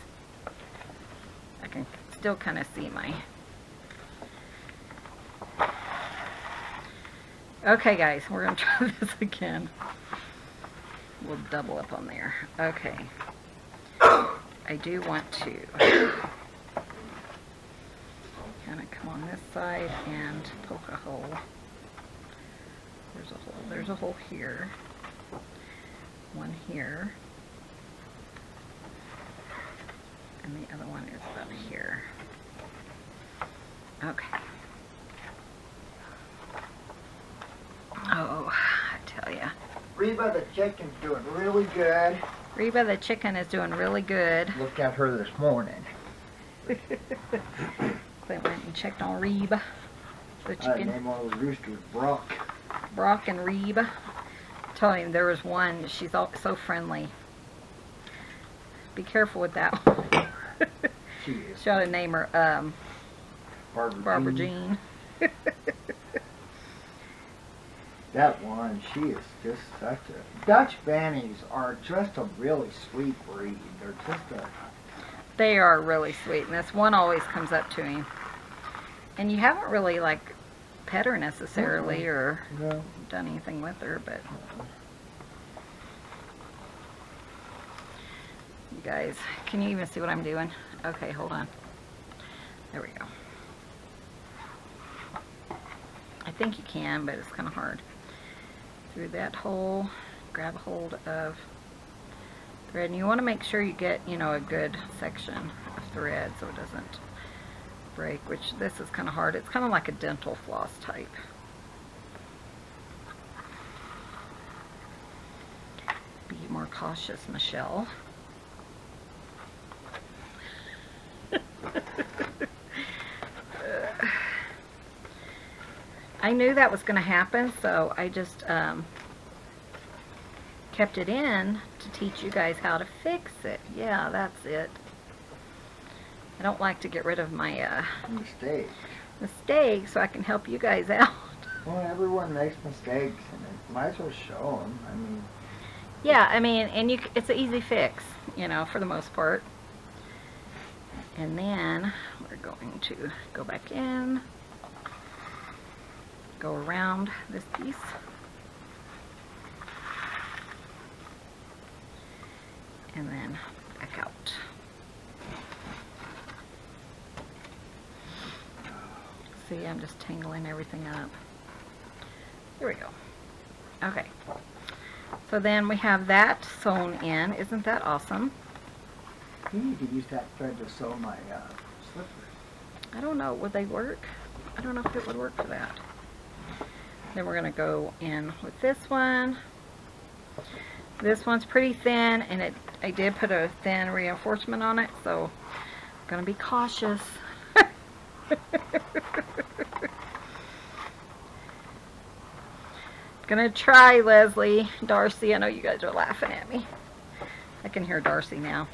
Speaker 1: I can still kind of see my... Okay, guys, we're going to try this again. We'll double up on there. Okay. I do want to kind of come on this side and poke a hole. There's a hole. There's a hole here. One here. And the other one is about here. Okay. Oh, I tell ya.
Speaker 4: Reba the chicken's doing really good.
Speaker 1: Reba the chicken is doing really good.
Speaker 4: Looked at her this morning.
Speaker 1: Clint went and checked on Reba the
Speaker 4: I
Speaker 1: chicken.
Speaker 4: named one of the roosters Brock.
Speaker 1: Brock and Reba. Told him there was one. She's so friendly. Be careful with that one.
Speaker 4: She is.
Speaker 1: She ought to name her Barbara Jean.
Speaker 4: That one, she is just such a... Dutch Bannies are just a really sweet breed. They're just a...
Speaker 1: They are really sweet, and this one always comes up to him. And you haven't really, like, pet her necessarily or
Speaker 4: No.
Speaker 1: done anything with her, but... You guys, can you even see what I'm doing? Okay, hold on. There we go. I think you can, but it's kind of hard. Through that hole, grab a hold of thread, and you want to make sure you get, you know, a good section of thread so it doesn't break, which this is kind of hard. It's kind of like a dental floss type. Be more cautious, Michelle. I knew that was going to happen, so I just kept it in to teach you guys how to fix it. Yeah, that's it. I don't like to get rid of my mistakes, so I can help you guys out.
Speaker 4: Well, everyone makes mistakes, and it might as well show them. I mean...
Speaker 1: Yeah, I mean, and it's an easy fix, you know, for the most part. And then we're going to go back in, go around this piece, and then back out. See, I'm just tangling everything up. Here we go. Okay. So then we have that sewn in. Isn't that awesome?
Speaker 4: You need to use that thread to sew my slippers.
Speaker 1: I don't know. Would they work? I don't know if it would work for that. Then we're going to go in with this one. This one's pretty thin, and I did put a thin reinforcement on it, so I'm going to be cautious. Gonna try, Leslie. Darcy, I know you guys are laughing at me. I can hear Darcy now.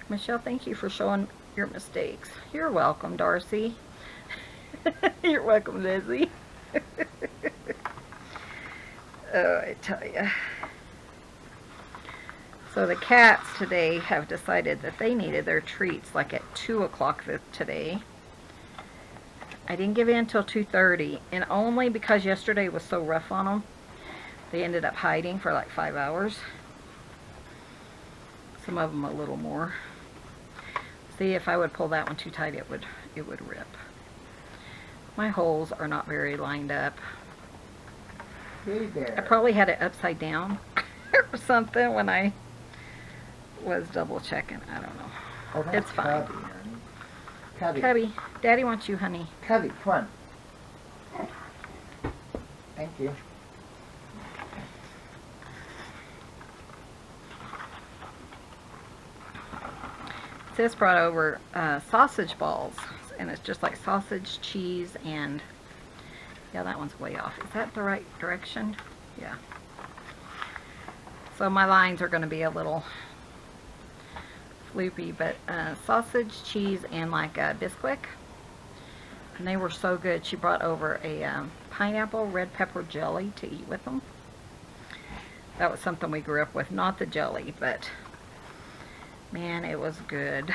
Speaker 1: Michelle, thank you for showing your mistakes. You're welcome, Darcy. You're welcome, Leslie. Oh, I tell you. So the cats today have decided that they needed their treats like at 2 o'clock today. I didn't give in until 2:30, and only because yesterday was so rough on them. They ended up hiding for like 5 hours. Some of them a little more. See, if I would pull that one too tight, it would rip. My holes are not very lined up.
Speaker 4: Hey there.
Speaker 1: I probably had it upside down or something when I was double checking. I don't know.
Speaker 4: Oh, that's
Speaker 1: It's fine.
Speaker 4: Cubby, honey. Cubby.
Speaker 1: Cubby, Daddy wants you, honey.
Speaker 4: Cubby, come on. Thank you.
Speaker 1: Sis brought over sausage balls, and it's just like sausage, cheese, and yeah, that one's way off. Is that the right direction? Yeah. So my lines are going to be a little floopy, but sausage, cheese, and like Bisquick, and they were so good. She brought over a pineapple red pepper jelly to eat with them. That was something we grew up with, not the jelly, but man, it was good.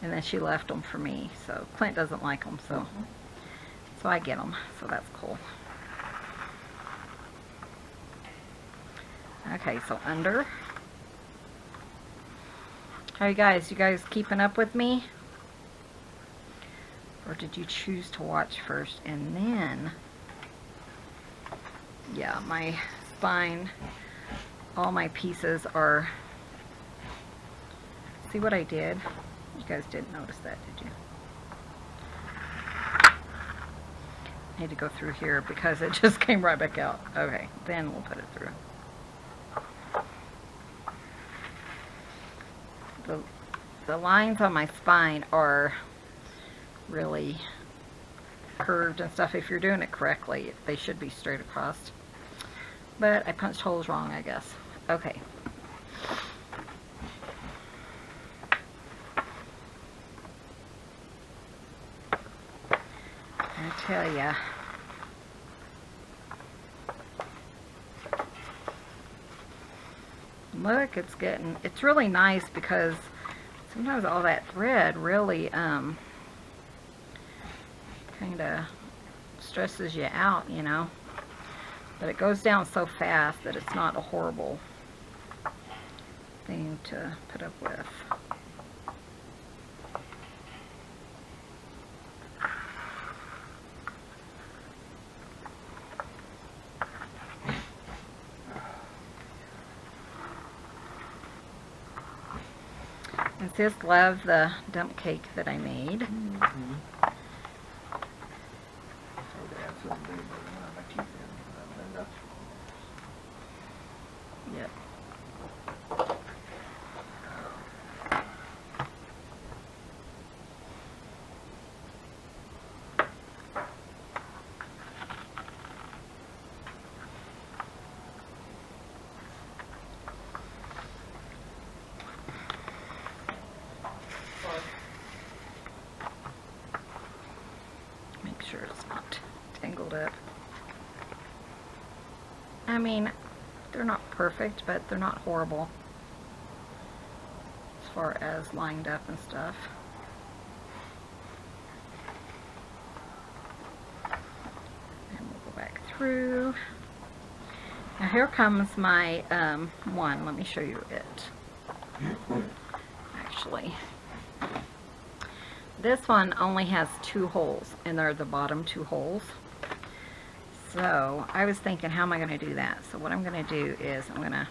Speaker 1: And then she left them for me, so Clint doesn't like them, so I get them, so that's cool. Okay, so under. How you guys? You guys keeping up with me? Or did you choose to watch first and then? Yeah, my spine, all my pieces are. See what I did? You guys didn't notice that, did you? I need to go through here because it just came right back out. Okay, then we'll put it through. The lines on my spine are really curved and stuff. If you're doing it correctly, they should be straight across. But I punched holes wrong, I guess. Okay. I tell ya. Look, it's really nice because sometimes all that thread really kind of stresses you out, you know. But it goes down so fast that it's not a horrible thing to put up with. I just love the dump cake that I made. Yep. Make sure it's not tangled up. I mean, they're not perfect, but they're not horrible as far as lined up and stuff. And we'll go back through. Now here comes my one. Let me show you it. Actually, this one only has 2 holes, and they're the bottom 2 holes. So I was thinking, how am I going to do that? So what I'm going to do is I'm going to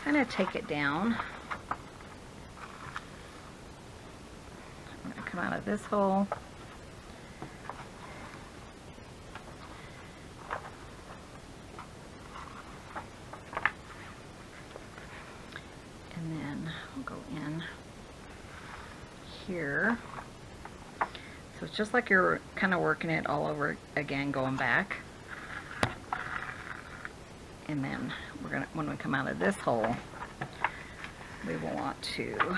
Speaker 1: kind of take it down. I'm going to come out of this hole. And then I'll go in here. So it's just like you're kind of working it all over again, going back. And then we're gonna, when we come out of this hole, we will want to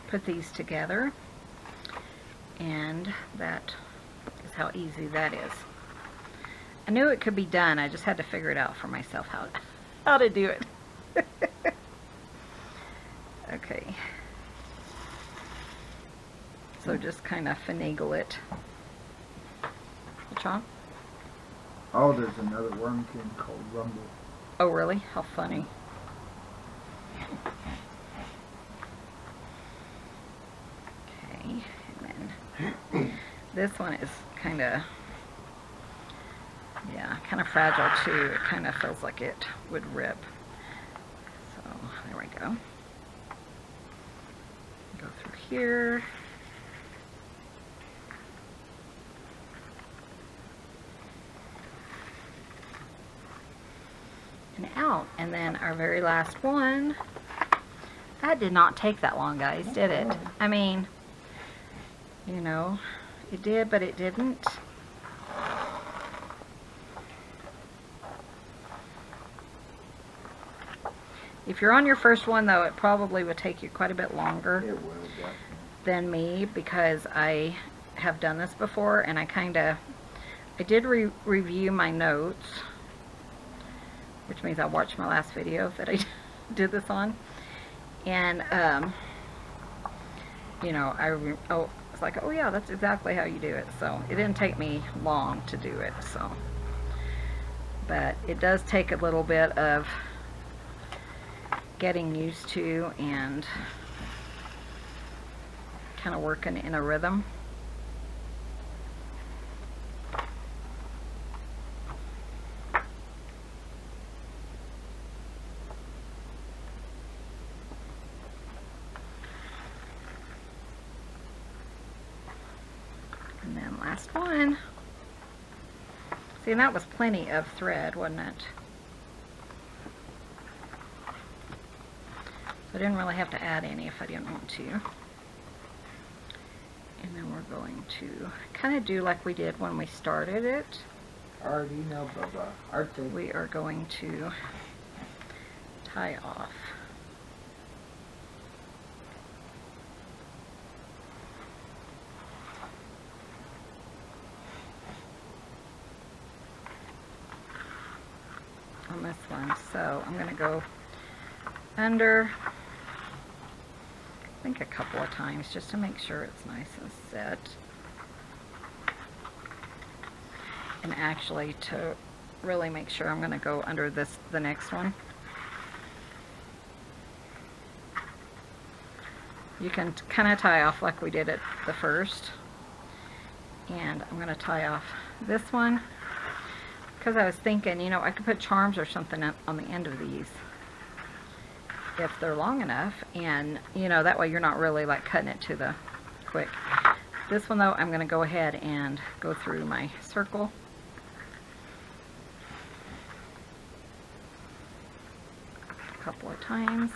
Speaker 1: put these together, and that is how easy that is. I knew it could be done, I just had to figure it out for myself how to do it. Okay. So just kind of finagle it. What's wrong?
Speaker 4: Oh, there's another wormkin called Rumble.
Speaker 1: Oh, really? How funny. Okay, and then this one is kind of, yeah, kind of fragile too. It kind of feels like it would rip. So there we go. Go through here. And out. And then our very last one. That did not take that long, guys, did it? I mean, you know, it did, but it didn't. If you're on your first one, though, it probably would take you quite a bit longer
Speaker 4: It will, definitely.
Speaker 1: than me, because I have done this before, and I did review my notes, which means I watched my last video that I did this on, and you know, it's like, oh yeah, that's exactly how you do it. So it didn't take me long to do it. So, but it does take a little bit of getting used to and kind of working in a rhythm. And then last one. See, and that was plenty of thread, wasn't it? I didn't really have to add any if I didn't want to. And then we're going to kind of do like we did when we started it.
Speaker 4: Already know, Bubba. Artie.
Speaker 1: We are going to tie off. On this one. So I'm going to go under, I think a couple of times, just to make sure it's nice and set. And actually, to really make sure, I'm going to go under this, the next one. You can kind of tie off like we did at the first. And I'm going to tie off this one, because I was thinking, you know, I could put charms or something on the end of these if they're long enough, and you know, that way you're not really like cutting it to the quick. This one though, I'm going to go ahead and go through my circle. A couple of times.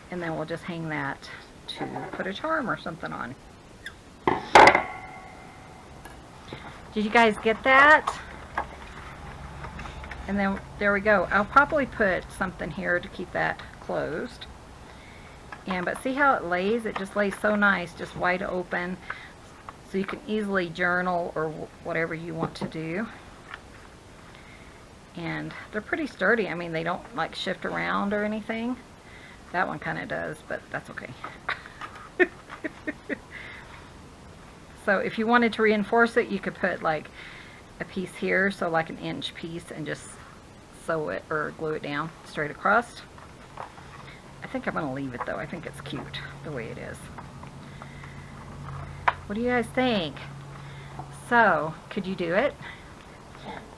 Speaker 1: And then we'll just hang that to put a charm or something on. Did you guys get that? And then there we go. I'll probably put something here to keep that closed. And but see how it lays? It just lays so nice, just wide open, so you can easily journal or whatever you want to do. And they're pretty sturdy. I mean, they don't like shift around or anything. That one kind of does, but that's okay. So if you wanted to reinforce it, you could put like a piece here, so like an inch piece, and just sew it or glue it down straight across. I think I'm going to leave it though. I think it's cute the way it is. What do you guys think? So, could you do it?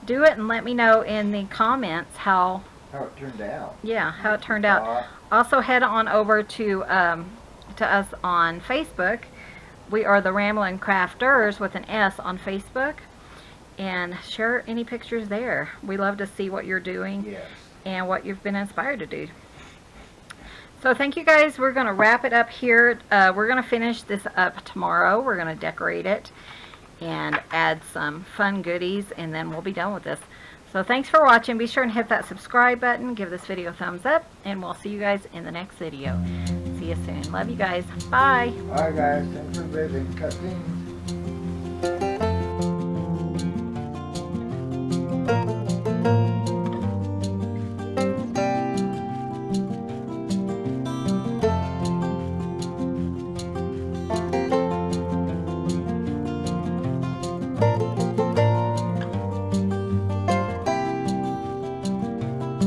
Speaker 1: Do it and let me know in the comments how
Speaker 4: it turned out.
Speaker 1: Yeah, how it turned out. Also, head on over to us on Facebook. We are the Ramblin' Crafters with an S on Facebook. and share any pictures there. We love to see what you're doing
Speaker 4: Yes.
Speaker 1: and what you've been inspired to do. So thank you guys. We're going to wrap it up here. We're going to finish this up tomorrow. We're going to decorate it and add some fun goodies, and then we'll be done with this. So thanks for watching. Be sure and hit that subscribe button. Give this video a thumbs up, and we'll see you guys in the next video. See you soon. Love you guys. Bye.
Speaker 4: Alright guys, thanks for visiting. Cutting.